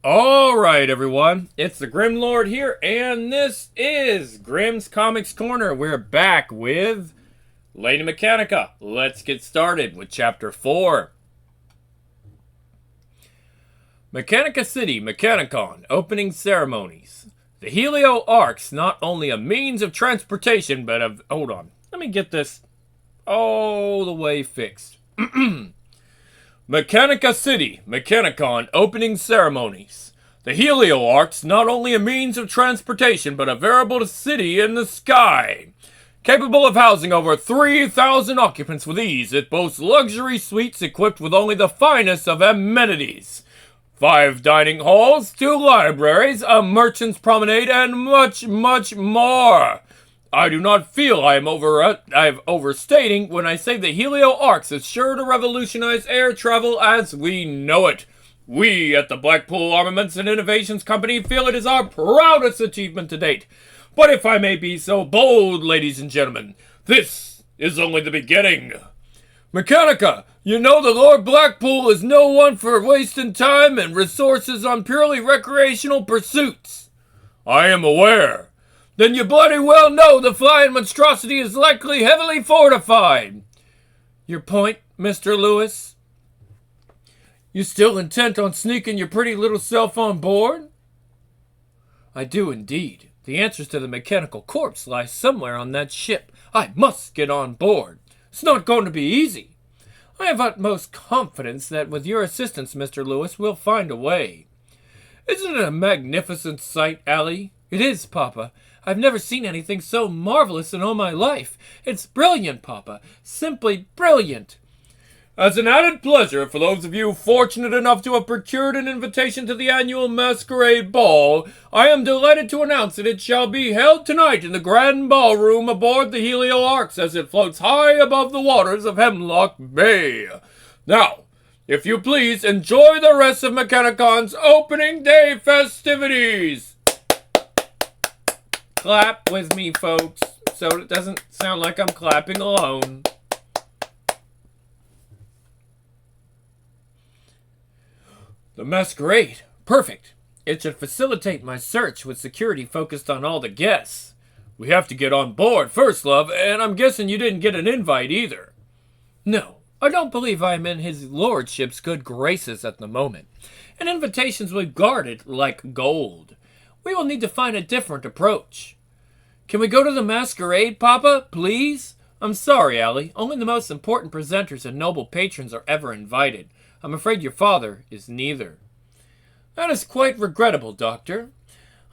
Alright, everyone. It's the Grim Lord here, and this is Grimm's Comics Corner. We're back with Lady Mechanika. Let's get started with Chapter 4. Mechanika City, Mechanicon, opening ceremonies. The Helio Ark's not only a means of transportation, but of... Hold on. Let me get this all the way fixed. Mechanika City, Mechanicon opening ceremonies. The Helio Ark's not only a means of transportation, but a veritable city in the sky. Capable of housing over 3,000 occupants with ease, it boasts luxury suites equipped with only the finest of amenities. 5 dining halls, 2 libraries, a merchant's promenade, and much, much more. I do not feel I'm overstating when I say the Helio Arcs is sure to revolutionize air travel as we know it. We at the Blackpool Armaments and Innovations Company feel it is our proudest achievement to date. But if I may be so bold, ladies and gentlemen, this is only the beginning. Mechanika, you know the Lord Blackpool is no one for wasting time and resources on purely recreational pursuits. I am aware. Then you bloody well know the flying monstrosity is likely heavily fortified. Your point, Mr. Lewis? You still intent on sneaking your pretty little self on board? I do indeed. The answers to the mechanical corpse lie somewhere on that ship. I must get on board. It's not going to be easy. I have utmost confidence that with your assistance, Mr. Lewis, we'll find a way. Isn't it a magnificent sight, Allie? It is, Papa. I've never seen anything so marvelous in all my life. It's brilliant, Papa. Simply brilliant. As an added pleasure for those of you fortunate enough to have procured an invitation to the annual masquerade ball, I am delighted to announce that it shall be held tonight in the grand ballroom aboard the Helio Arcs as it floats high above the waters of Hemlock Bay. Now, if you please, enjoy the rest of Mechanicon's opening day festivities. Clap with me, folks, so it doesn't sound like I'm clapping alone. The masquerade. Perfect. It should facilitate my search with security focused on all the guests. We have to get on board first, love, and I'm guessing you didn't get an invite either. No, I don't believe I am in his lordship's good graces at the moment, and invitations will be guarded like gold. We will need to find a different approach. Can we go to the masquerade, Papa, please? I'm sorry, Allie. Only the most important presenters and noble patrons are ever invited. I'm afraid your father is neither. That is quite regrettable, Doctor.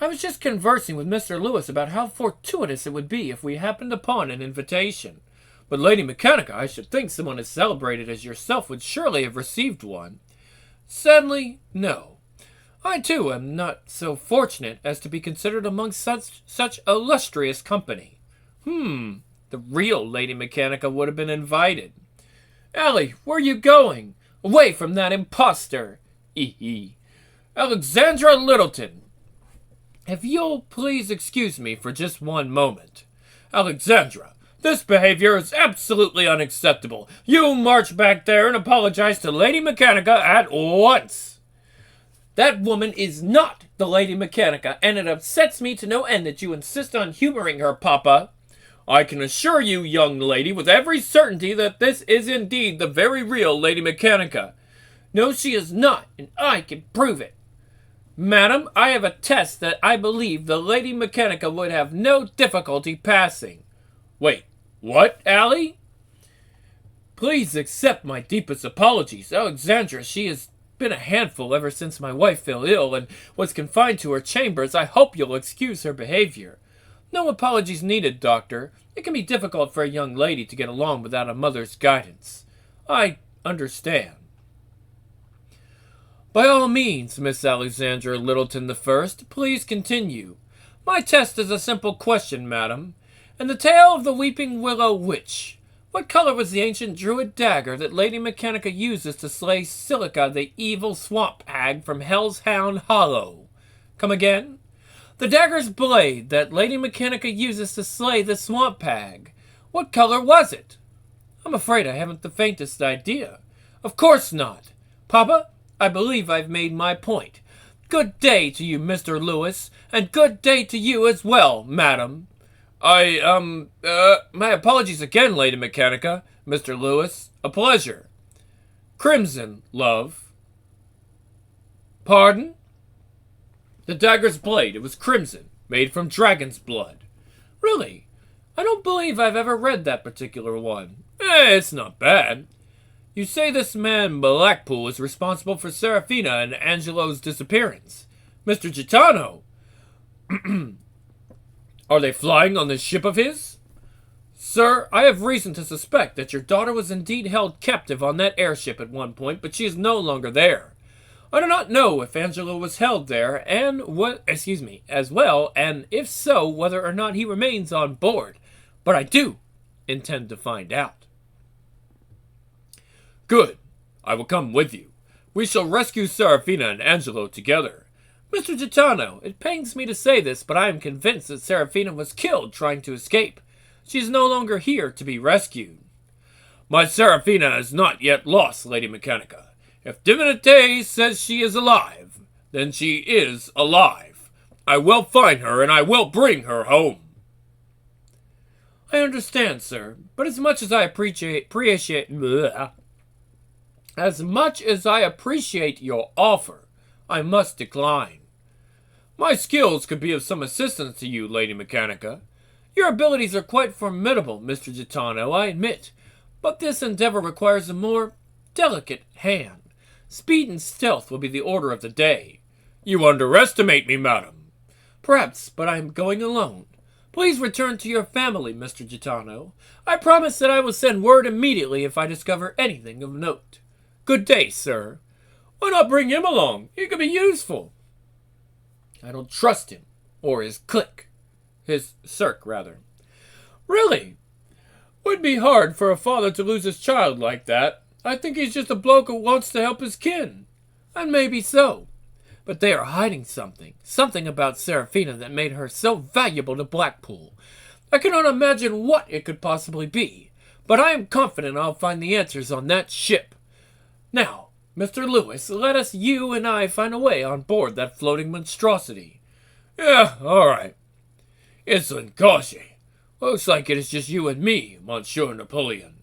I was just conversing with Mr. Lewis about how fortuitous it would be if we happened upon an invitation. But Lady Mechanika, I should think someone as celebrated as yourself would surely have received one. Sadly, no. I, too, am not so fortunate as to be considered among such illustrious company. The real Lady Mechanika would have been invited. Allie, where are you going? Away from that impostor. Alexandra Littleton. If you'll please excuse me for just one moment. Alexandra, this behavior is absolutely unacceptable. You march back there and apologize to Lady Mechanika at once. That woman is not the Lady Mechanika, and it upsets me to no end that you insist on humoring her, Papa. I can assure you, young lady, with every certainty that this is indeed the very real Lady Mechanika. No, she is not, and I can prove it. Madam, I have a test that I believe the Lady Mechanika would have no difficulty passing. Wait, what, Allie? Please accept my deepest apologies. Alexandra, she has been a handful ever since my wife fell ill and was confined to her chambers. I hope you'll excuse her behavior. No apologies needed, Doctor. It can be difficult for a young lady to get along without a mother's guidance. I understand. By all means, Miss Alexandra Littleton I, please continue. My test is a simple question, madam. In the tale of the Weeping Willow Witch, what color was the ancient druid dagger that Lady Mechanika uses to slay Silica, the evil swamp hag from Hell's Hound Hollow? Come again? The dagger's blade that Lady Mechanika uses to slay the swamp hag. What color was it? I'm afraid I haven't the faintest idea. Of course not. Papa, I believe I've made my point. Good day to you, Mr. Lewis, and good day to you as well, madam. My apologies again, Lady Mechanica. Mr. Lewis, a pleasure. Crimson, love. Pardon? The dagger's blade, it was crimson, made from dragon's blood. Really? I don't believe I've ever read that particular one. It's not bad. You say this man Blackpool is responsible for Serafina and Angelo's disappearance. Mr. Gitano! Are they flying on this ship of his? Sir, I have reason to suspect that your daughter was indeed held captive on that airship at one point, but she is no longer there. I do not know if Angelo was held there, as well, and if so, whether or not he remains on board. But I do intend to find out. Good. I will come with you. We shall rescue Serafina and Angelo together. Mr. Gitano, it pains me to say this, but I am convinced that Serafina was killed trying to escape. She is no longer here to be rescued. My Serafina is not yet lost, Lady Mechanica. If Divinity says she is alive, then she is alive. I will find her, and I will bring her home. I understand, sir, but as much as I appreciate your offer, I must decline. My skills could be of some assistance to you, Lady Mechanica. Your abilities are quite formidable, Mr. Gitano, I admit, but this endeavor requires a more delicate hand. Speed and stealth will be the order of the day. You underestimate me, madam. Perhaps, but I am going alone. Please return to your family, Mr. Gitano. I promise that I will send word immediately if I discover anything of note. Good day, sir. Why not bring him along? He could be useful. I don't trust him, or his clique. His cirque, rather. Really? Would be hard for a father to lose his child like that. I think he's just a bloke who wants to help his kin. And maybe so. But they are hiding something. Something about Serafina that made her so valuable to Blackpool. I cannot imagine what it could possibly be. But I am confident I'll find the answers on that ship. Now, Mr. Lewis, let us, you and I, find a way on board that floating monstrosity. Yeah, all right. Excellent caution. Looks like it is just you and me, Monsieur Napoleon.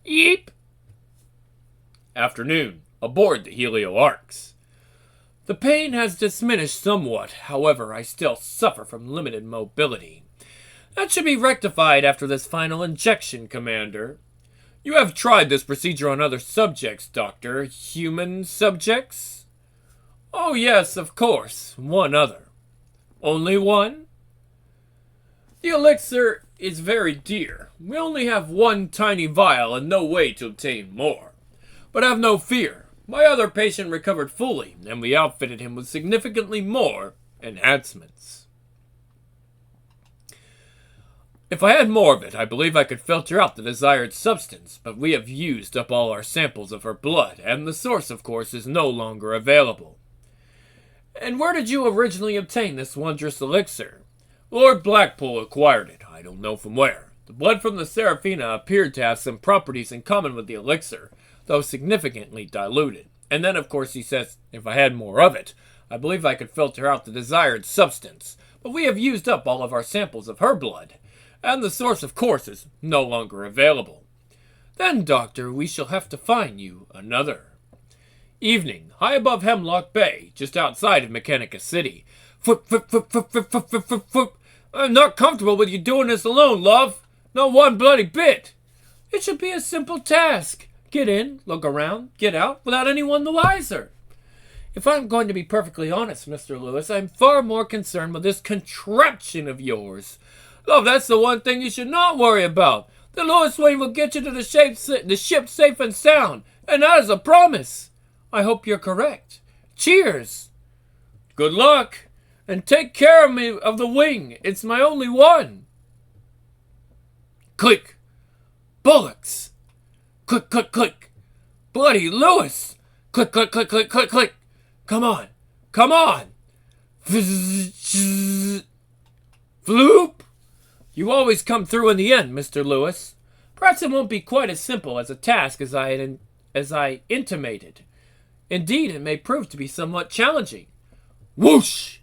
Yeep. Afternoon, aboard the Helio Arcs. The pain has diminished somewhat, however, I still suffer from limited mobility. That should be rectified after this final injection, Commander. You have tried this procedure on other subjects, Doctor. Human subjects? Oh, yes, of course. One other. Only one? The elixir is very dear. We only have one tiny vial and no way to obtain more. But have no fear. My other patient recovered fully, and we outfitted him with significantly more enhancements. If I had more of it, I believe I could filter out the desired substance, but we have used up all our samples of her blood, and the source, of course, is no longer available. And where did you originally obtain this wondrous elixir? Lord Blackpool acquired it, I don't know from where. The blood from the Serafina appeared to have some properties in common with the elixir, though significantly diluted. And then, of course, he says, if I had more of it, I believe I could filter out the desired substance, but we have used up all of our samples of her blood. And the source, of course, is no longer available. Then, Doctor, we shall have to find you another. Evening, high above Hemlock Bay, just outside of Mechanika City. Foop, foop, foop, foop, foop, foop, foop, foop, foop. I'm not comfortable with you doing this alone, love. Not one bloody bit. It should be a simple task. Get in, look around, get out, without anyone the wiser. If I'm going to be perfectly honest, Mr. Lewis, I'm far more concerned with this contraption of yours. Love, that's the one thing you should not worry about. The Lewis Wayne will get you to the ship safe and sound, and that is a promise. I hope you're correct. Cheers. Good luck, and take care of me of the wing. It's my only one. Click. Bullocks. Click, click, click. Bloody Lewis. Click, click, click, click, click, click. Come on. Come on. Floop. You always come through in the end, Mr. Lewis. Perhaps it won't be quite as simple as a task as I intimated. Indeed, it may prove to be somewhat challenging. Whoosh!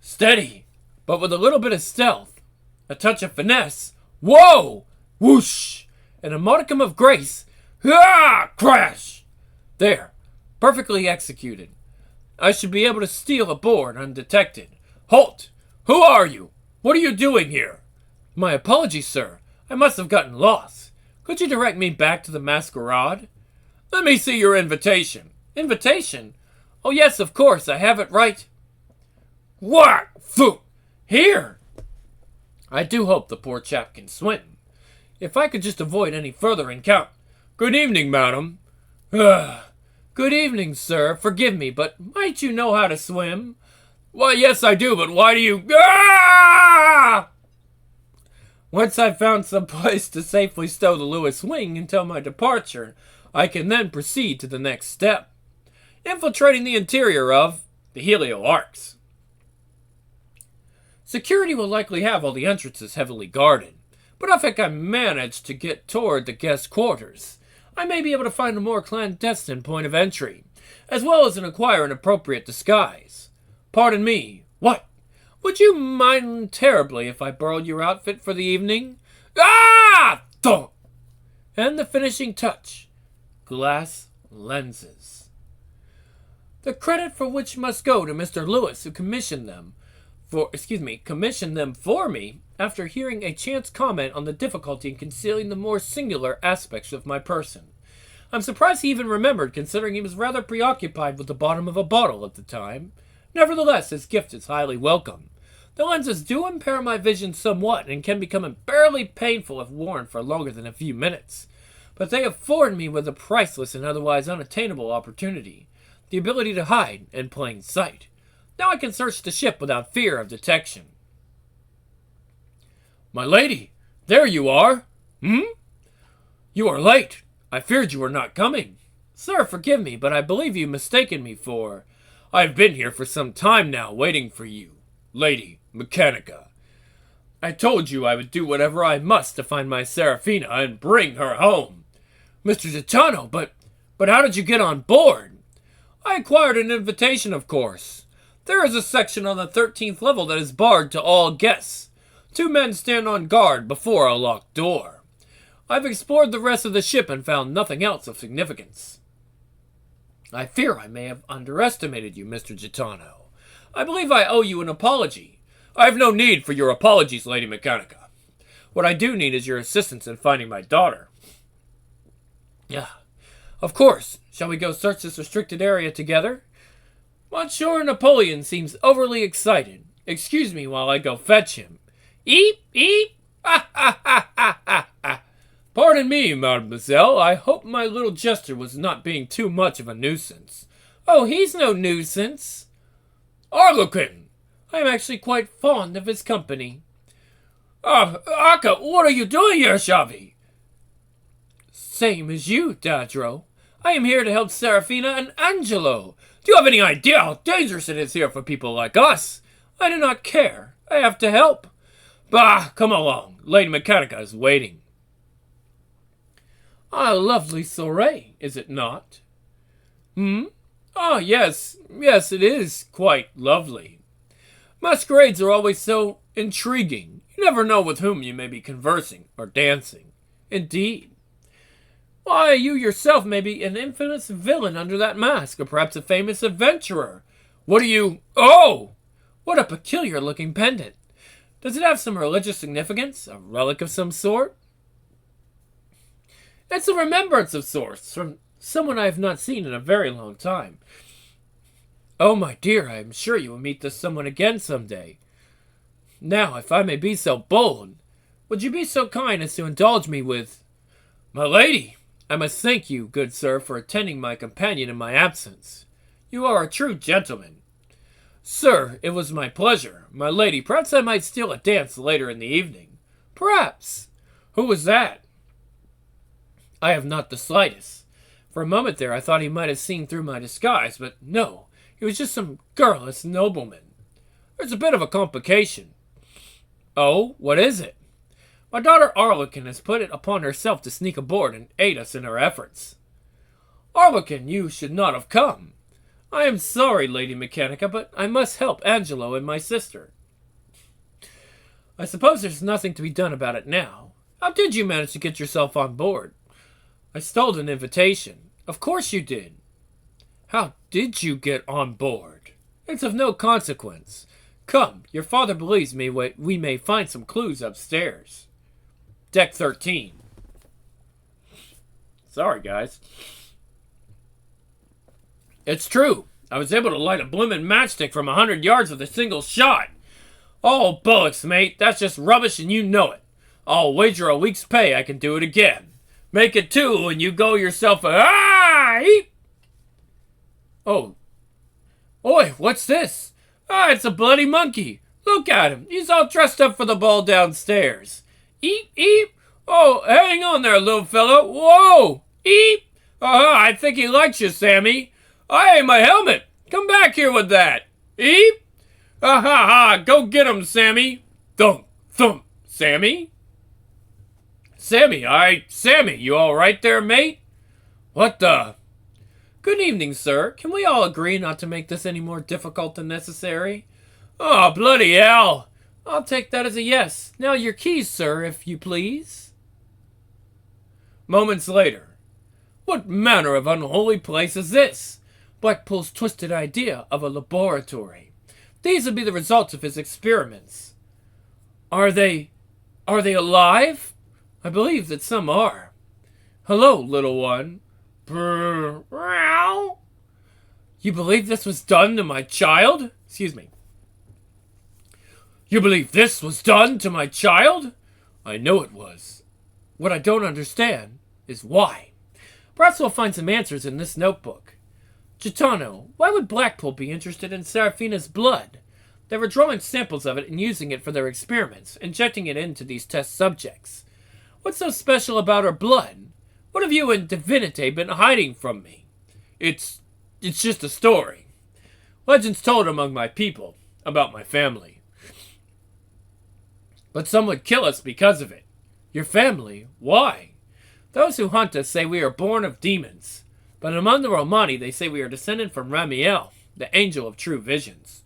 Steady, but with a little bit of stealth, a touch of finesse. Whoa! Whoosh! And a modicum of grace. Ah! Crash! There. Perfectly executed. I should be able to steal aboard undetected. Halt! Who are you? What are you doing here? My apologies, sir. I must have gotten lost. Could you direct me back to the masquerade? Let me see your invitation. Invitation? Oh, yes, of course. I have it right. Whack! Phew! Here! I do hope the poor chap can swim. If I could just avoid any further encounter. Good evening, madam. Good evening, sir. Forgive me, but might you know how to swim? Why, yes, I do, but why do you... Ah! Once I've found some place to safely stow the Lewis wing until my departure, I can then proceed to the next step. Infiltrating the interior of the Helio Arcs. Security will likely have all the entrances heavily guarded, but if I can manage to get toward the guest quarters, I may be able to find a more clandestine point of entry, as well as acquire an appropriate disguise. Pardon me, what? Would you mind terribly if I borrowed your outfit for the evening? Ah! Thump! And the finishing touch. Glass lenses. The credit for which must go to Mr. Lewis, who commissioned them for me after hearing a chance comment on the difficulty in concealing the more singular aspects of my person. I'm surprised he even remembered, considering he was rather preoccupied with the bottom of a bottle at the time. Nevertheless, his gift is highly welcome. The lenses do impair my vision somewhat and can become unbearably painful if worn for longer than a few minutes. But they afford me with a priceless and otherwise unattainable opportunity, the ability to hide in plain sight. Now I can search the ship without fear of detection. My lady, there you are. You are late. I feared you were not coming. Sir, forgive me, but I believe you mistaken me for... I've been here for some time now, waiting for you, Lady Mechanika. I told you I would do whatever I must to find my Serafina and bring her home. Mr. Gitano, but how did you get on board? I acquired an invitation, of course. There is a section on the 13th level that is barred to all guests. 2 men stand on guard before a locked door. I've explored the rest of the ship and found nothing else of significance. I fear I may have underestimated you, Mr. Gitano. I believe I owe you an apology. I have no need for your apologies, Lady Mechanika. What I do need is your assistance in finding my daughter. Yeah, of course. Shall we go search this restricted area together? Monsieur Napoleon seems overly excited. Excuse me while I go fetch him. Eep, eep. Ha, ha, ha, ha, ha, ha. Pardon me, mademoiselle. I hope my little jester was not being too much of a nuisance. Oh, he's no nuisance. Arlequin! I am actually quite fond of his company. Aka, what are you doing here, Xavi? Same as you, Dadro. I am here to help Serafina and Angelo. Do you have any idea how dangerous it is here for people like us? I do not care. I have to help. Bah, come along. Lady Mechanika is waiting. A lovely soiree, is it not? Ah, yes, it is quite lovely. Masquerades are always so intriguing. You never know with whom you may be conversing or dancing. Indeed. Why, you yourself may be an infamous villain under that mask, or perhaps a famous adventurer. What are you... Oh! What a peculiar-looking pendant. Does it have some religious significance? A relic of some sort? It's a remembrance of sorts from someone I have not seen in a very long time. Oh, my dear, I am sure you will meet this someone again someday. Now, if I may be so bold, would you be so kind as to indulge me with... My lady, I must thank you, good sir, for attending my companion in my absence. You are a true gentleman. Sir, it was my pleasure. My lady, perhaps I might steal a dance later in the evening. Perhaps. Who was that? I have not the slightest. For a moment there I thought he might have seen through my disguise, but no, he was just some garrulous nobleman. There's a bit of a complication. Oh, what is it? My daughter Arlequin has put it upon herself to sneak aboard and aid us in our efforts. Arlequin, you should not have come. I am sorry, Lady Mechanica, but I must help Angelo and my sister. I suppose there's nothing to be done about it now. How did you manage to get yourself on board? I stole an invitation. Of course you did. How did you get on board? It's of no consequence. Come, your father believes me we may find some clues upstairs. Deck 13. Sorry, guys. It's true. I was able to light a bloomin' matchstick from 100 yards with a single shot. Oh, bollocks, mate. That's just rubbish and you know it. I'll wager a week's pay I can do it again. Make it 2 and you go yourself a... Oh. Oi, what's this? It's a bloody monkey. Look at him. He's all dressed up for the ball downstairs. Eep, eep. Oh, hang on there, little fellow. Whoa. Eep. I think he likes you, Sammy. Hey, my helmet. Come back here with that. Eep. Go get him, Sammy. Thump, thump. Sammy? Sammy, you all right there, mate? What the... Good evening, sir. Can we all agree not to make this any more difficult than necessary? Oh, bloody hell. I'll take that as a yes. Now your keys, sir, if you please. Moments later. What manner of unholy place is this? Blackpool's twisted idea of a laboratory. These would be the results of his experiments. Are they alive? I believe that some are. Hello, little one. You believe this was done to my child? Excuse me. You believe this was done to my child? I know it was. What I don't understand is why. Perhaps we'll find some answers in this notebook. Gitano, why would Blackpool be interested in Serafina's blood? They were drawing samples of it and using it for their experiments, injecting it into these test subjects. What's so special about her blood? What have you and Divinity been hiding from me? It's just a story. Legends told among my people about my family. But some would kill us because of it. Your family? Why? Those who hunt us say we are born of demons. But among the Romani they say we are descended from Ramiel, the angel of true visions.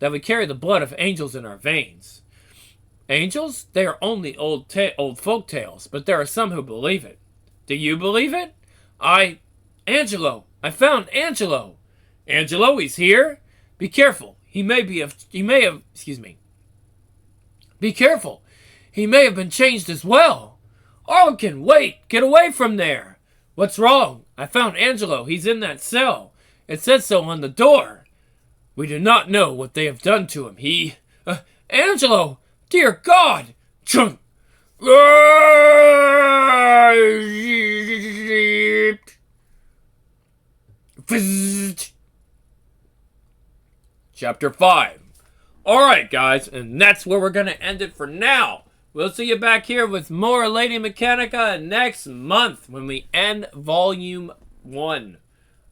That we carry the blood of angels in our veins. Angels? They are only old folk tales, but there are some who believe it. Do you believe it? Angelo! I found Angelo! Angelo, he's here? Be careful. Be careful. He may have been changed as well. Arlequin, wait! Get away from there! What's wrong? I found Angelo. He's in that cell. It says so on the door. We do not know what they have done to him. Angelo! Dear God! Chunk! Chapter 5. Alright, guys, and that's where we're going to end it for now. We'll see you back here with more Lady Mechanica next month when we end Volume 1.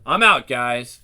I'm out, guys.